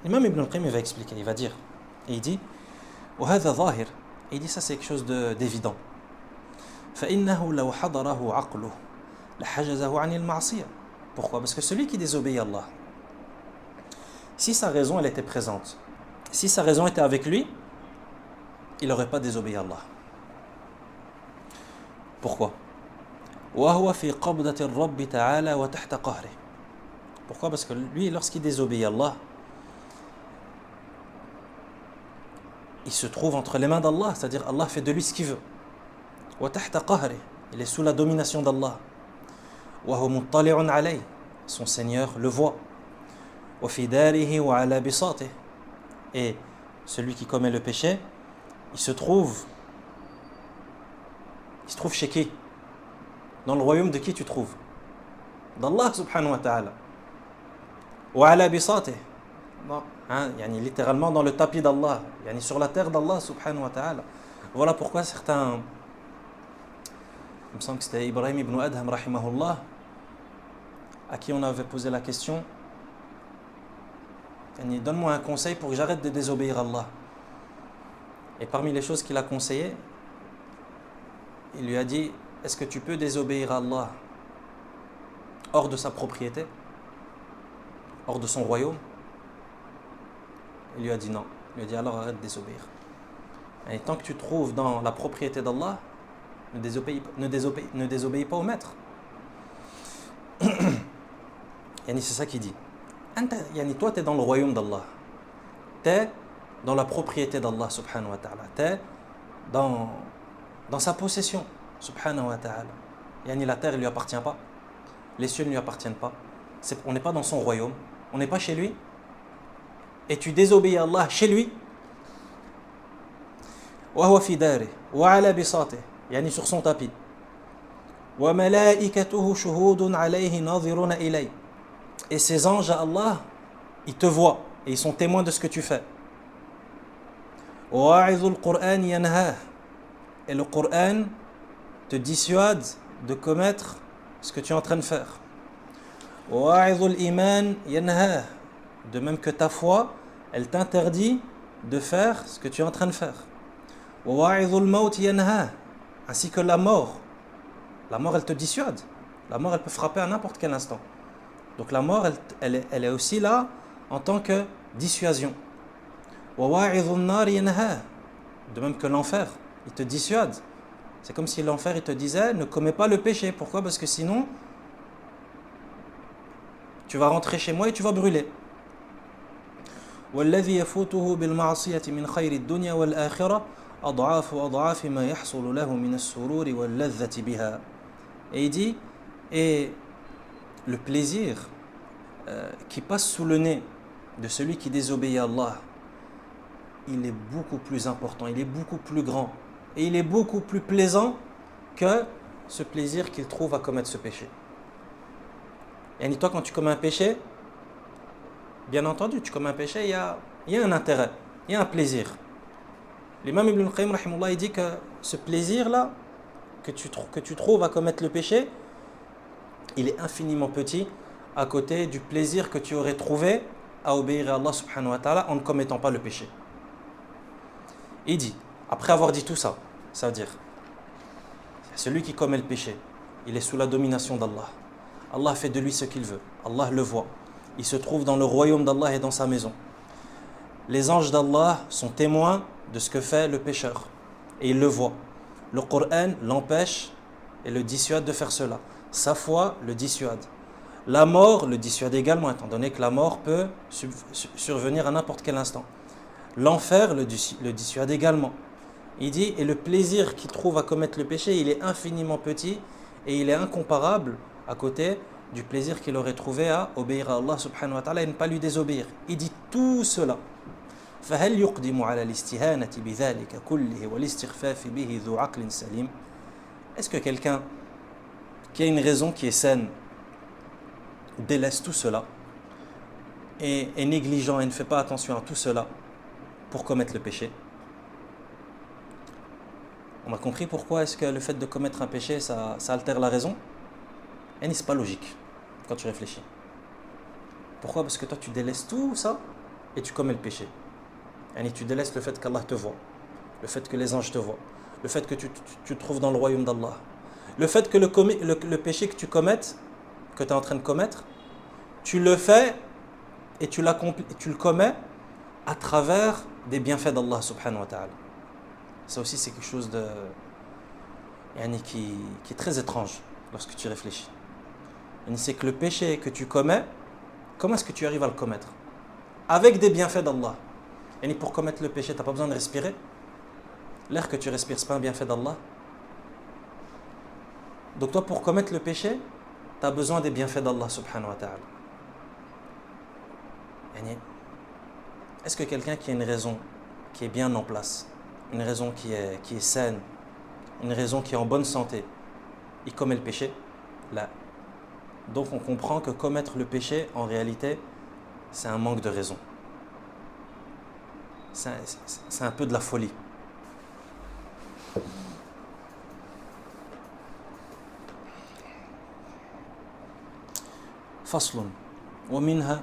Speaker 1: L'imam Ibn al-Qayyim va expliquer, il va dire, et il dit وهذا ظاهر. Et il dit ça c'est quelque chose d'évident. فإنه لو حضره عقله لحجزه عن المعصية. Pourquoi? Parce que celui qui désobéit à Allah, si sa raison elle était présente, si sa raison était avec lui, il n'aurait pas désobéi à Allah. Pourquoi? وهو في قبضة الرب تعالى وتحت قهره. Pourquoi? Parce que lui, lorsqu'il désobéit à Allah, il se trouve entre les mains d'Allah, c'est-à-dire Allah fait de lui ce qu'il veut. وتحت قهره, il est sous la domination d'Allah. وهو مطلع عليه, son Seigneur le voit. وفي داره وعلى بساطه, et celui qui commet le péché, il se trouve chez qui? Dans le royaume de qui tu trouves? D'Allah subhanahu wa ta'ala. Wa ala bisatih. Yani littéralement dans le tapis d'Allah, yani sur la terre d'Allah subhanahu wa ta'ala. Voilà pourquoi certains, il me semble que c'était Ibrahim ibn Adham rahimahullah, à qui on avait posé la question, yani, donne-moi un conseil pour que j'arrête de désobéir à Allah. Et parmi les choses qu'il a conseillées, il lui a dit, est-ce que tu peux désobéir à Allah hors de sa propriété, hors de son royaume? Il lui a dit non. Il lui a dit alors arrête de désobéir. Et tant que tu te trouves dans la propriété d'Allah, ne désobéis pas au maître. Yani c'est ça qu'il dit. Yani toi tu es dans le royaume d'Allah. Tu es dans la propriété d'Allah subhanahu wa ta'ala. Tu es dans sa possession subhanahu wa ta'ala. Yani la terre ne lui appartient pas. Les cieux ne lui appartiennent pas. On n'est pas dans son royaume. On n'est pas chez lui. Et tu désobéis à Allah chez lui. وهو في داره وعلى بساطه, يعني sur son tapis. وملائكته شهود عليه ناظرون إليه. Et ces anges à Allah, ils te voient et ils sont témoins de ce que tu fais. وواعظ القرآن ينهاه. Et le Coran te dissuade de commettre ce que tu es en train de faire. وواعظ الإيمان ينهاه. De même que ta foi, elle t'interdit de faire ce que tu es en train de faire. وواعظ الموت ينهاه. Ainsi que la mort. La mort, elle te dissuade. La mort, elle peut frapper à n'importe quel instant. Donc la mort, elle est aussi là en tant que dissuasion. وواعظ النار ينهاه. De même que l'enfer, il te dissuade. C'est comme si l'enfer, il te disait, ne commets pas le péché. Pourquoi? Parce que sinon, tu vas rentrer chez moi et tu vas brûler. والذي يفوته بالمعصية من خير الدنيا والآخرة أضعاف ما يحصل له من السرور واللذة بها. Et il dit, et le plaisir qui passe sous le nez de celui qui désobéit à Allah, il est beaucoup plus important, il est beaucoup plus grand et il est beaucoup plus plaisant que ce plaisir qu'il trouve à commettre ce péché. Et toi, quand tu commets un péché, bien entendu, tu commets un péché, il y a un intérêt, il y a un plaisir. L'imam Ibn al-Qayyim, rahimahullah, il dit que ce plaisir-là que tu trouves à commettre le péché, il est infiniment petit à côté du plaisir que tu aurais trouvé à obéir à Allah subhanahu wa ta'ala en ne commettant pas le péché. Il dit, après avoir dit tout ça, ça veut dire, celui qui commet le péché, il est sous la domination d'Allah. Allah fait de lui ce qu'il veut. Allah le voit. Il se trouve dans le royaume d'Allah et dans sa maison. Les anges d'Allah sont témoins de ce que fait le pécheur. Et ils le voient. Le Coran l'empêche et le dissuade de faire cela. Sa foi le dissuade. La mort le dissuade également, étant donné que la mort peut survenir à n'importe quel instant. L'enfer le dissuade également. Il dit, et le plaisir qu'il trouve à commettre le péché, il est infiniment petit et il est incomparable à côté du plaisir qu'il aurait trouvé à obéir à Allah subhanahu wa ta'ala et ne pas lui désobéir. Il dit tout cela. فهل يقدم على الاستهانة بذلك كله والاستخفاف به ذو عقل سليم. Est-ce que quelqu'un qui a une raison qui est saine délaisse tout cela et est négligent et ne fait pas attention à tout cela pour commettre le péché? On a compris pourquoi est-ce que le fait de commettre un péché, ça altère la raison? Et c'est pas logique quand tu réfléchis. Pourquoi? Parce que toi tu délaisses tout ça et tu commets le péché. Et tu délaisses le fait qu'Allah te voit, le fait que les anges te voient, le fait que tu te trouves dans le royaume d'Allah, le fait que le péché que tu commettes, que tu es en train de commettre, tu le fais et tu le commets à travers des bienfaits d'Allah subhanahu wa ta'ala. Ça aussi c'est quelque chose qui est très étrange lorsque tu réfléchis. C'est que le péché que tu commets, comment est-ce que tu arrives à le commettre? Avec des bienfaits d'Allah. Et pour commettre le péché, tu n'as pas besoin de respirer. L'air que tu respires, ce n'est pas un bienfait d'Allah. Donc toi, pour commettre le péché, tu as besoin des bienfaits d'Allah subhanahu wa ta'ala. Est-ce que quelqu'un qui a une raison qui est bien en place, une raison qui est saine, une raison qui est en bonne santé, il commet le péché? Là. Donc on comprend que commettre le péché, en réalité, c'est un manque de raison. C'est un peu de la folie. فصل ومنها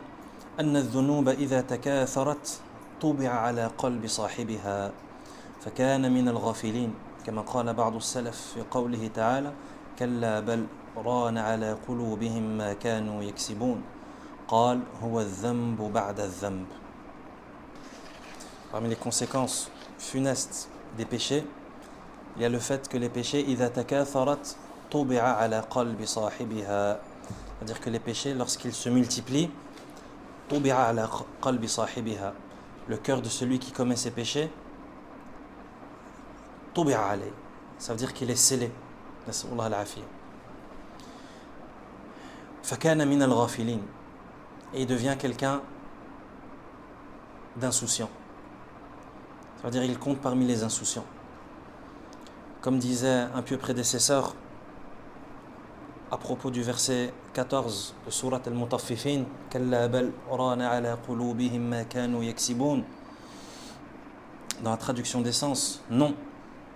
Speaker 1: أن الذنوب إذا تكاثرت طبع على قلب صاحبها فكان من الغافلين كما قال بعض السلف في قوله تعالى كلا بل ران على قلوبهم ما كانوا يكسبون قال هو الذنب بعد الذنب. Parmi les conséquences funestes des péchés, il y a le fait que les péchés إذا تكاثرت طبع على قلب صاحبها, c'est-à-dire que les péchés, lorsqu'ils se multiplient, طبع على قلب صاحبها, le cœur de celui qui commet ces péchés, طبع عليه, ça veut dire qu'il est scellé. نسأل الله العافية. فكان من الغافلين, et il devient quelqu'un d'insouciant. Ça veut dire qu'il compte parmi les insouciants. Comme disait un pieux prédécesseur à propos du verset 14 de Surat Al-Mutaffifin, كَلَّا بَلْ رَانَ عَلَى قُلُوبِهِمْ مَا كَانُوا يَكْسِبُونَ. Dans la traduction des sens, non,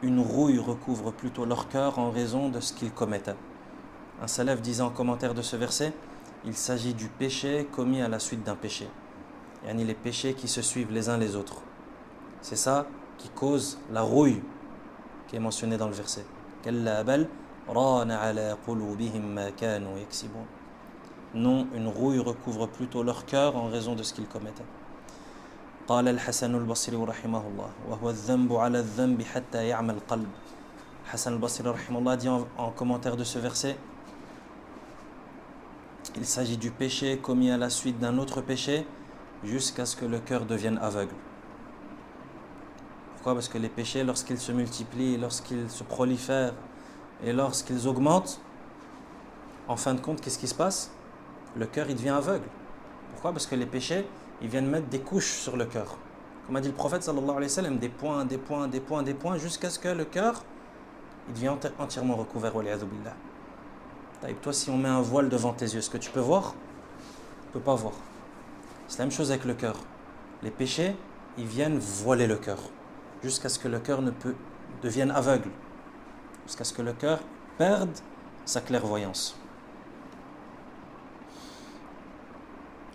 Speaker 1: une rouille recouvre plutôt leur cœur en raison de ce qu'ils commettaient. Un salaf disait en commentaire de ce verset, il s'agit du péché commis à la suite d'un péché. Yani les péchés qui se suivent les uns les autres. C'est ça qui cause la rouille qui est mentionnée dans le verset. كَلَّا بَلْ رَانَ عَلَى قُلُوبِهِمْ مَا كَانُوا يَكْسِبُونَ. Non, une rouille recouvre plutôt leur cœur en raison de ce qu'ils commettaient. قال الحسن البصري رحمه الله وهو الذنب على الذنب حتى يعمى القلب. Hassan al-Basri rahimahullah dit en commentaire de ce verset, il s'agit du péché commis à la suite d'un autre péché jusqu'à ce que le cœur devienne aveugle. Pourquoi? Parce que les péchés, lorsqu'ils se multiplient, lorsqu'ils se prolifèrent et lorsqu'ils augmentent, en fin de compte, qu'est-ce qui se passe? Le cœur, il devient aveugle. Pourquoi? Parce que les péchés, ils viennent mettre des couches sur le cœur. Comme a dit le prophète sallallahu alayhi wa sallam, des points, des points, des points, des points, jusqu'à ce que le cœur, il devient entièrement recouvert. Waliyadhu billah. Toi, si on met un voile devant tes yeux, est-ce que tu peux voir? Tu ne peux pas voir. C'est la même chose avec le cœur. Les péchés, ils viennent voiler le cœur, jusqu'à ce que le cœur devienne aveugle, jusqu'à ce que le cœur perde sa clairvoyance.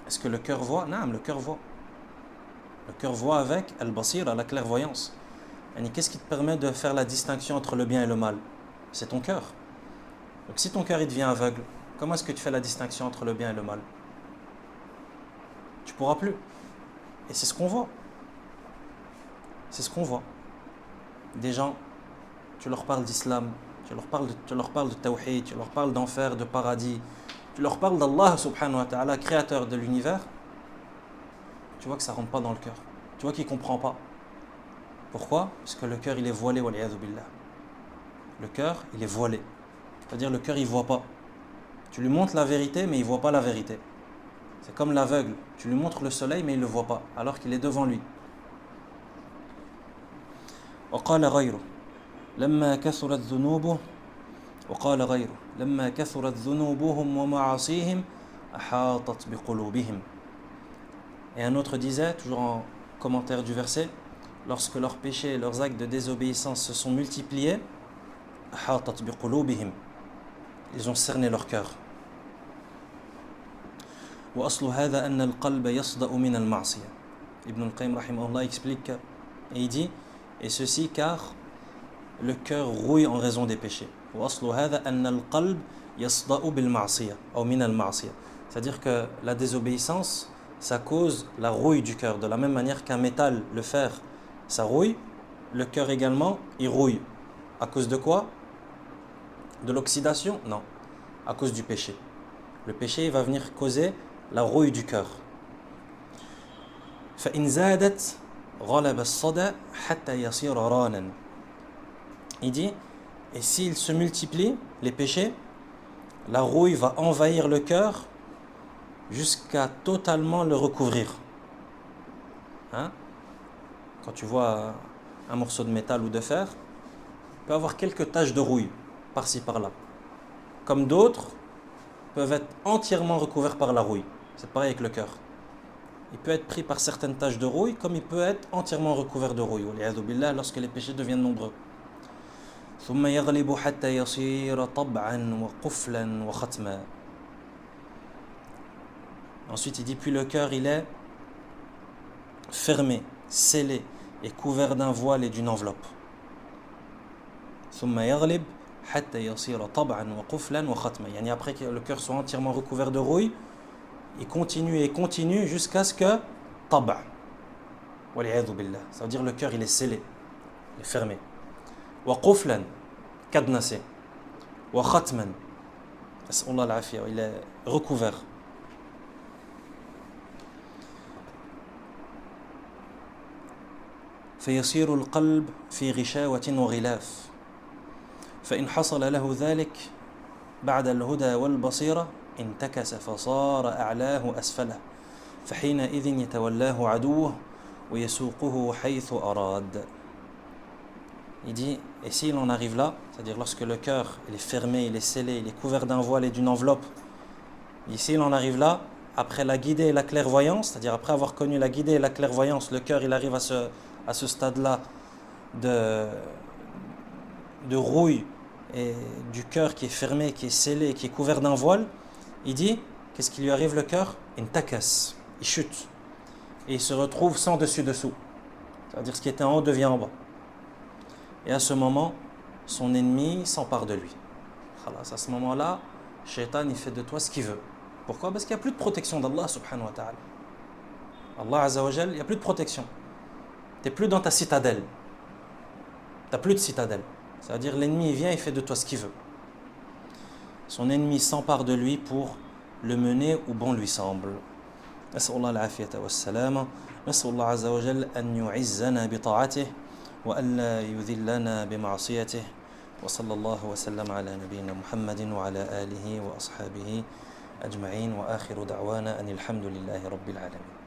Speaker 1: Est-ce que le cœur voit? Non, le cœur voit. Le cœur voit avec al-basira, la clairvoyance. Et qu'est-ce qui te permet de faire la distinction entre le bien et le mal? C'est ton cœur. Donc si ton cœur il devient aveugle, comment est-ce que tu fais la distinction entre le bien et le mal? Tu ne pourras plus. Et c'est ce qu'on voit. C'est ce qu'on voit. Des gens, tu leur parles d'islam, tu leur parles de tawhid, tu leur parles d'enfer, de paradis, tu leur parles d'Allah subhanahu wa ta'ala, créateur de l'univers, tu vois que ça ne rentre pas dans le cœur. Tu vois qu'il ne comprend pas. Pourquoi? Parce que le cœur il est voilé, waliyadhu billah. Le cœur il est voilé. C'est-à-dire le cœur il ne voit pas. Tu lui montres la vérité mais il ne voit pas la vérité. C'est comme l'aveugle. Tu lui montres le soleil mais il ne le voit pas alors qu'il est devant lui. وقال غيره لما كثرت ذنوبه وقال غيره لما كثرت ذنوبهم ومعاصيهم أحاطت بقلوبهم. Et un autre disait, toujours en commentaire du verset, lorsque leurs péchés et leurs actes de désobéissance se sont multipliés, أحاطت بقلوبهم, ils ont cerné leur cœur. وأصل هذا أن القلب يصدأ من المعصية. Ibn al-Qayyim rahimahullah explique et il dit, et ceci car le cœur rouille en raison des péchés. وأصل هذا أن القلب يصدأ بالمعصية أو من المعصية. C'est-à-dire que la désobéissance, ça cause la rouille du cœur. De la même manière qu'un métal, le fer, ça rouille, le cœur également, il rouille. À cause de quoi? De l'oxydation? Non, à cause du péché. Le péché il va venir causer la rouille du cœur. فإن زادت غلب الصدى حتى يصير رانا. Il dit, et s'ils se multiplient, les péchés, la rouille va envahir le cœur jusqu'à totalement le recouvrir. Hein? Quand tu vois un morceau de métal ou de fer, il peut avoir quelques taches de rouille par-ci par-là. Comme d'autres peuvent être entièrement recouverts par la rouille. C'est pareil avec le cœur. Il peut être pris par certaines taches de rouille comme il peut être entièrement recouvert de rouille. Lorsque les péchés deviennent nombreux. ثم يغلب حتى يصير طبعا وقفلا وختما. Ensuite il dit, puis le cœur il est fermé, scellé et couvert d'un voile et d'une enveloppe. ثم يغلب حتى يصير طبعا وقفلا وختما. Yani après que le cœur soit entièrement recouvert de rouille, il continue et continue jusqu'à ce que طبع. والعياذ بالله. Ça veut dire le cœur il est scellé, il est fermé. وقفلا, cadenassé. وختما, نسأل الله العافية, il est recouvert. فيصير القلب في غشاوة وغلاف. فإن حصل له ذلك بعد الهدى والبصيرة انتكس فصار أعلاه أسفله فحينئذ يتولاه عدوه ويسوقه حيث أراد. Il dit, et s'il en arrive là, c'est-à-dire lorsque le cœur il est fermé, il est scellé, il est couvert d'un voile et d'une enveloppe, et s'il en arrive là, après la guidée et la clairvoyance, c'est-à-dire après avoir connu la guidée et la clairvoyance, le cœur il arrive à ce stade-là de rouille et du cœur qui est fermé, qui est scellé, qui est couvert d'un voile, il dit, qu'est-ce qui lui arrive le cœur? Il tacasse, il chute, et il se retrouve sans dessus-dessous, c'est-à-dire ce qui était en haut devient en bas. Et à ce moment, son ennemi s'empare de lui. À ce moment-là, Shaitan il fait de toi ce qu'il veut. Pourquoi? Parce qu'il n'y a plus de protection d'Allah subhanahu wa ta'ala. Allah Azza wa Jal, il n'y a plus de protection. Tu n'es plus dans ta citadelle. Tu n'as plus de citadelle. C'est-à-dire l'ennemi il vient, il fait de toi ce qu'il veut. Son ennemi s'empare de lui pour le mener où bon lui semble. نسأل الله العافية والسلامة. نسأل الله عز وجل أن يعزنا بطاعته وألا يذلنا بمعصيته. وصلى الله وسلم على نبينا محمد وعلى آله وأصحابه أجمعين وآخر دعوانا أن الحمد لله رب العالمين.